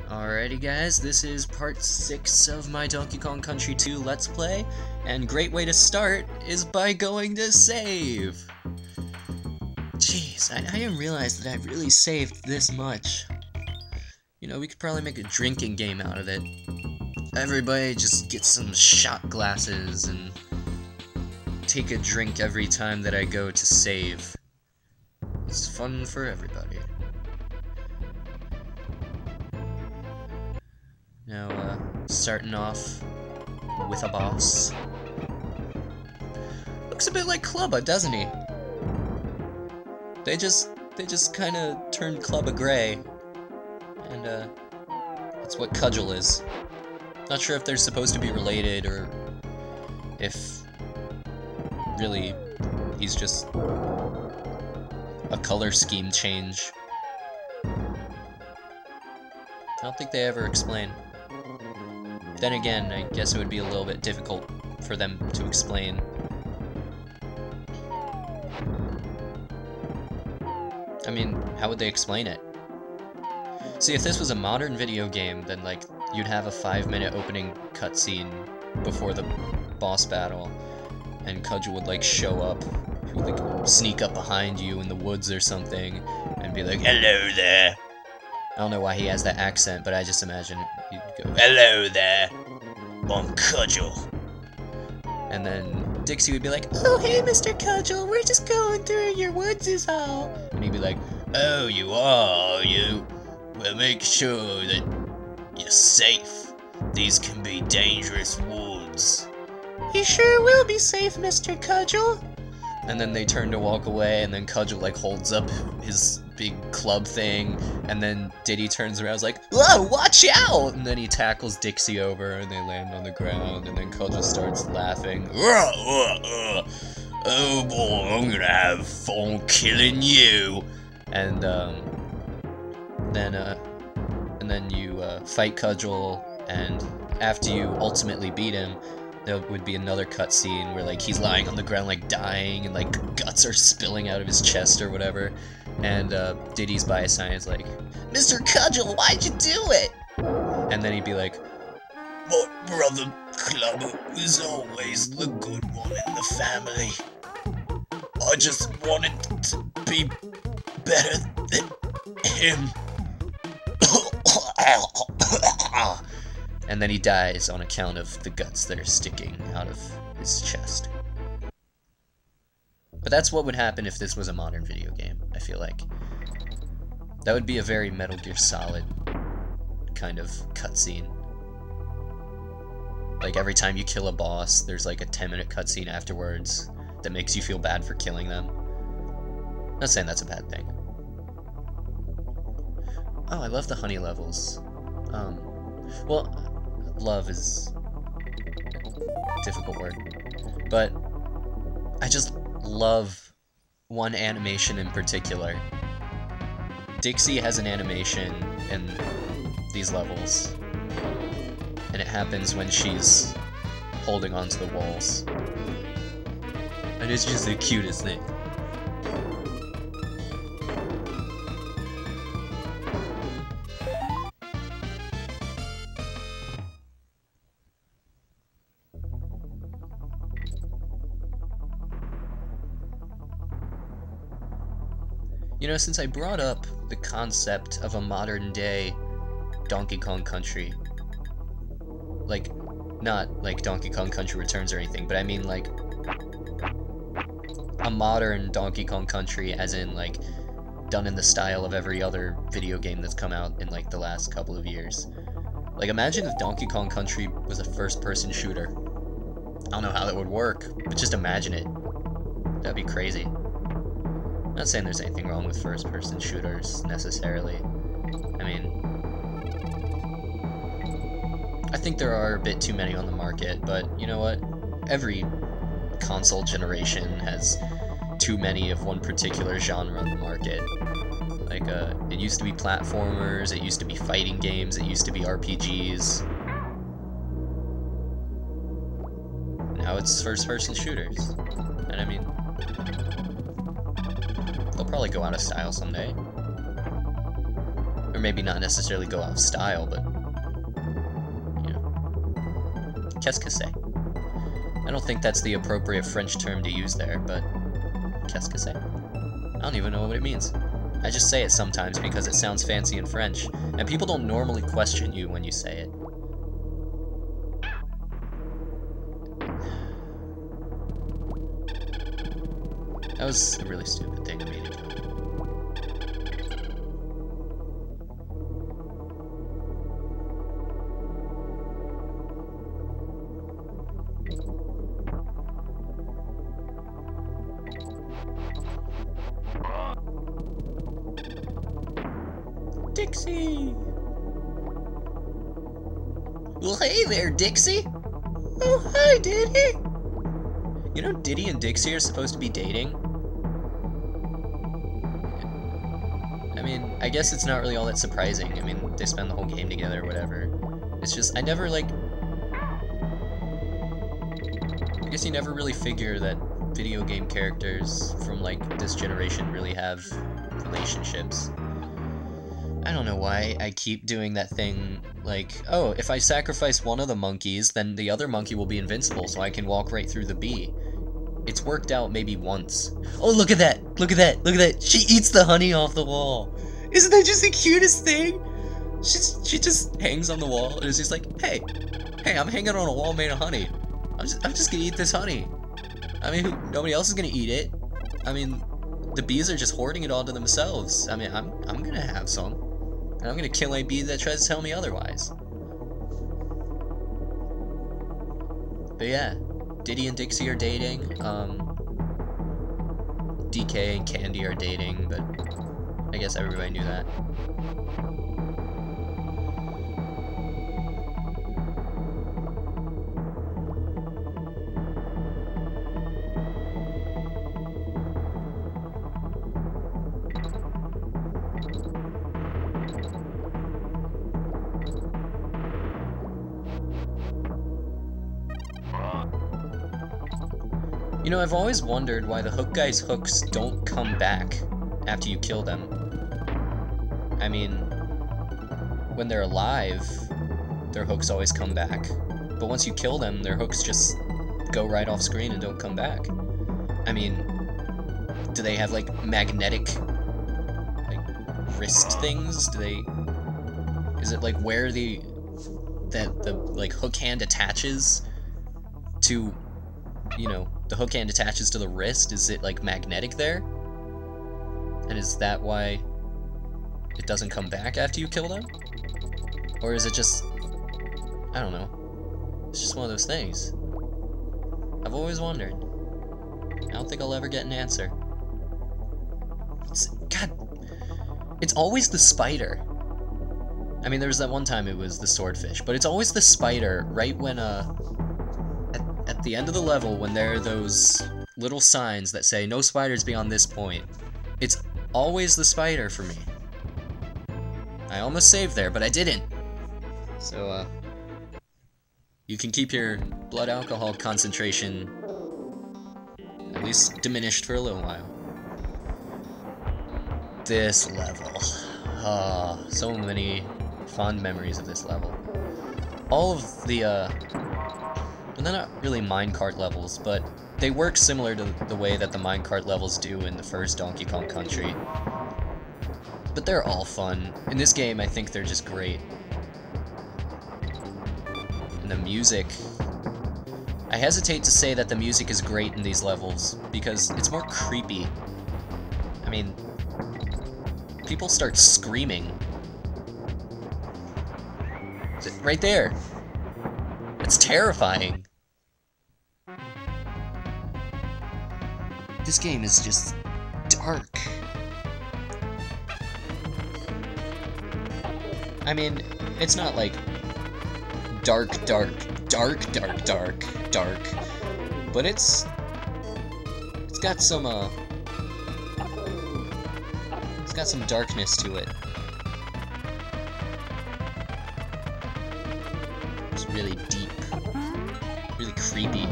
Alrighty guys, this is part 6 of my Donkey Kong Country 2 Let's Play, and great way to start is by going to save! Jeez, I didn't realize that I really saved this much. You know, we could probably make a drinking game out of it. Everybody just get some shot glasses and take a drink every time that I go to save. It's fun for everybody. Now, starting off with a boss. Looks a bit like Clubba, doesn't he? They just kinda turned Clubba gray. And, that's what Cudgel is. Not sure if they're supposed to be related, or if really he's just a color scheme change. I don't think they ever explain. Then again, I guess it would be a little bit difficult for them to explain. I mean, how would they explain it? See, if this was a modern video game, then, like, you'd have a 5-minute opening cutscene before the boss battle, and Cudgel would, like, show up. He would, like, sneak up behind you in the woods or something, and be like, "Hello there!" I don't know why he has that accent, but I just imagine he'd go, "Hello there, I'm Cudgel." And then Dixie would be like, "Oh, hey, Mr. Cudgel, we're just going through your woods is all." And he'd be like, "Oh, you are you? Well, make sure that you're safe. These can be dangerous woods." "He sure will be safe, Mr. Cudgel." And then they turn to walk away, and then Cudgel, like, holds up his big club thing, and then Diddy turns around and is like, "Whoa, watch out!" And then he tackles Dixie over, and they land on the ground, and then Cudgel starts laughing. "Oh boy, I'm gonna have fun killing you!" And then you fight Cudgel, and after you ultimately beat him, there would be another cutscene where, like, he's lying on the ground, like, dying, and, like, guts are spilling out of his chest or whatever. And Diddy's by his side is like, "Mr. Cudgel, why'd you do it?" And then he'd be like, "My brother Clubba was always the good one in the family. I just wanted to be better than him." And then he dies on account of the guts that are sticking out of his chest. But that's what would happen if this was a modern video game, I feel like. That would be a very Metal Gear Solid kind of cutscene. Like, every time you kill a boss, there's like a 10-minute cutscene afterwards that makes you feel bad for killing them. Not saying that's a bad thing. Oh, I love the honey levels. Well, love is a difficult word, but I just love one animation in particular. Dixie has an animation in these levels, and it happens when she's holding onto the walls. And it's just the cutest thing. You know, since I brought up the concept of a modern-day Donkey Kong Country, like, not like Donkey Kong Country Returns or anything, but I mean, like, a modern Donkey Kong Country, as in, like, done in the style of every other video game that's come out in, like, the last couple of years. Like, imagine if Donkey Kong Country was a first-person shooter. I don't know how that would work, but just imagine it. That'd be crazy. I'm not saying there's anything wrong with first-person shooters, necessarily. I mean, I think there are a bit too many on the market, but you know what? Every console generation has too many of one particular genre on the market. Like, it used to be platformers, it used to be fighting games, it used to be RPGs. Now it's first-person shooters. And I mean, they'll probably go out of style someday. Or maybe not necessarily go out of style, but, you know, qu'est-ce que c'est? I don't think that's the appropriate French term to use there, but qu'est-ce que c'est? I don't even know what it means. I just say it sometimes because it sounds fancy in French, and people don't normally question you when you say it. That was a really stupid thing of me to do. Dixie! Well, hey there, Dixie! Oh, hi, Diddy! You know, Diddy and Dixie are supposed to be dating? I mean, I guess it's not really all that surprising. I mean, they spend the whole game together or whatever. It's just, I never, like... I guess you never really figure that video game characters from, like, this generation really have relationships. I don't know why I keep doing that thing, like, oh, if I sacrifice one of the monkeys, then the other monkey will be invincible, so I can walk right through the bee. It's worked out maybe once. Oh, look at that! Look at that! Look at that! She eats the honey off the wall! Isn't that just the cutest thing? She just hangs on the wall and is just like, hey, I'm hanging on a wall made of honey. I'm just gonna eat this honey. I mean, nobody else is gonna eat it. I mean, the bees are just hoarding it all to themselves. I mean, I'm gonna have some. And I'm gonna kill a bee that tries to tell me otherwise. But yeah, Diddy and Dixie are dating. DK and Candy are dating, but I guess everybody knew that. You know, I've always wondered why the hook guy's hooks don't come back after you kill them. I mean, when they're alive, their hooks always come back. But once you kill them, their hooks just go right off screen and don't come back. I mean, do they have, like, magnetic, like, wrist things? Do they... Is it, like, where the like, hook hand attaches to, you know, the hook hand attaches to the wrist? Is it, like, magnetic there? And is that why it doesn't come back after you kill them? Or is it just... I don't know. It's just one of those things. I've always wondered. I don't think I'll ever get an answer. God, it's always the spider. I mean, there was that one time it was the swordfish, but it's always the spider right when, at the end of the level, when there are those little signs that say, no spiders beyond this point. It's always the spider for me. I almost saved there, but I didn't. So, you can keep your blood alcohol concentration at least diminished for a little while. This level. Ah, so many fond memories of this level. All of the, well, they're not really minecart levels, but they work similar to the way that the minecart levels do in the first Donkey Kong Country. But they're all fun. In this game, I think they're just great. And the music... I hesitate to say that the music is great in these levels, because it's more creepy. I mean, people start screaming. Right there. It's terrifying. This game is just dark. I mean, it's not like dark, but it's got some darkness to it. It's really deep, really creepy.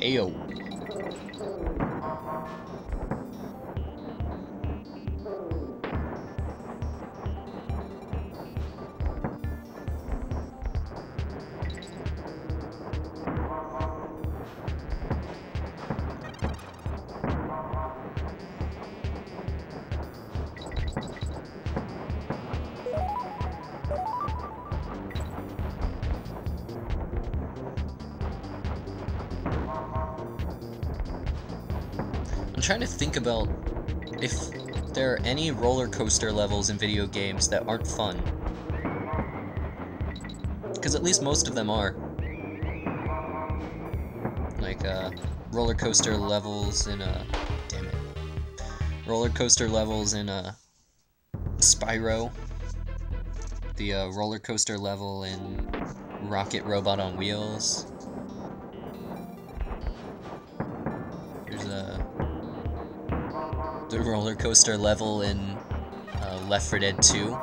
Ayo. I'm trying to think about if there are any roller coaster levels in video games that aren't fun. Because at least most of them are. Like, roller coaster levels in damn it. Roller coaster levels in Spyro. The roller coaster level in Rocket Robot on Wheels. There's the roller coaster level in Left 4 Dead 2.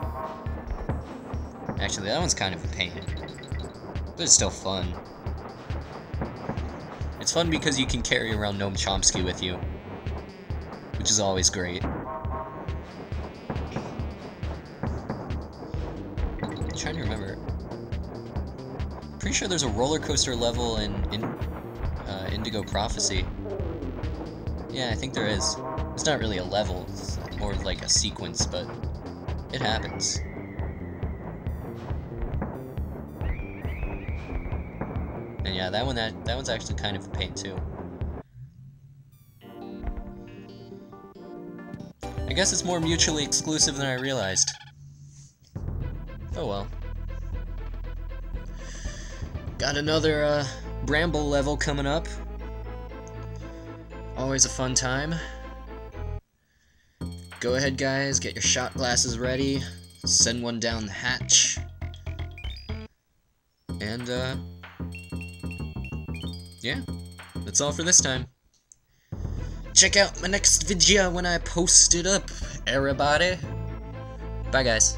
Actually, that one's kind of a pain, but it's still fun. It's fun because you can carry around Noam Chomsky with you, which is always great. I'm trying to remember. Pretty sure there's a roller coaster level in Indigo Prophecy. Yeah, I think there is. It's not really a level, it's more of like a sequence, but it happens. And yeah, that one's actually kind of a pain too. I guess it's more mutually exclusive than I realized. Oh well. Got another Bramble level coming up. Always a fun time. Go ahead, guys, get your shot glasses ready. Send one down the hatch. And, yeah, that's all for this time. Check out my next video when I post it up, everybody. Bye, guys.